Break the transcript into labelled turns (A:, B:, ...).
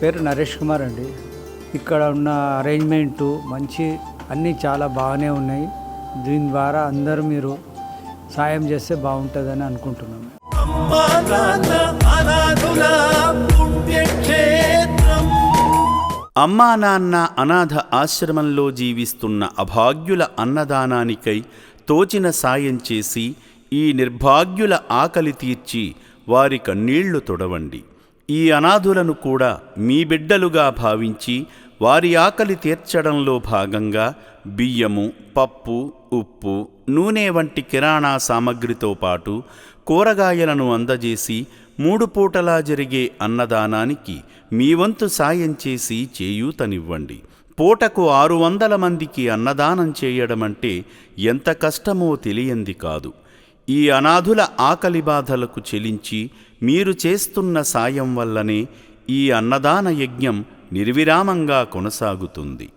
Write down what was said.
A: పేరు నరేష్ కుమార్ అండి. ఇక్కడ ఉన్న అరేంజ్మెంటు మంచి, అన్నీ చాలా బాగానే ఉన్నాయి. దీని ద్వారా అందరూ మీరు సాయం చేస్తే బాగుంటుందని అనుకుంటున్నాను.
B: అమ్మా నాన్న అనాథ ఆశ్రమంలో జీవిస్తున్న అభాగ్యుల అన్నదానానికై తోచిన సాయం చేసి ఈ నిర్భాగ్యుల ఆకలి తీర్చి వారి కన్నీళ్లు తొడవండి. ఈ అనాథులను కూడా మీ బిడ్డలుగా భావించి వారి ఆకలి తీర్చడంలో భాగంగా బియ్యము, పప్పు, ఉప్పు, నూనె వంటి కిరాణా సామగ్రితో పాటు కూరగాయలను అందజేసి 3 పూటలా జరిగే అన్నదానానికి మీ వంతు సాయం చేసి చేయూతనివ్వండి. పూటకు 600 మందికి అన్నదానం చేయడమంటే ఎంత కష్టమో తెలియంది కాదు. ఈ అనాథుల ఆకలి బాధలకు చెలించి మీరు చేస్తున్న సాయం వల్లనే ఈ అన్నదాన యజ్ఞం నిర్విరామంగా కొనసాగుతుంది.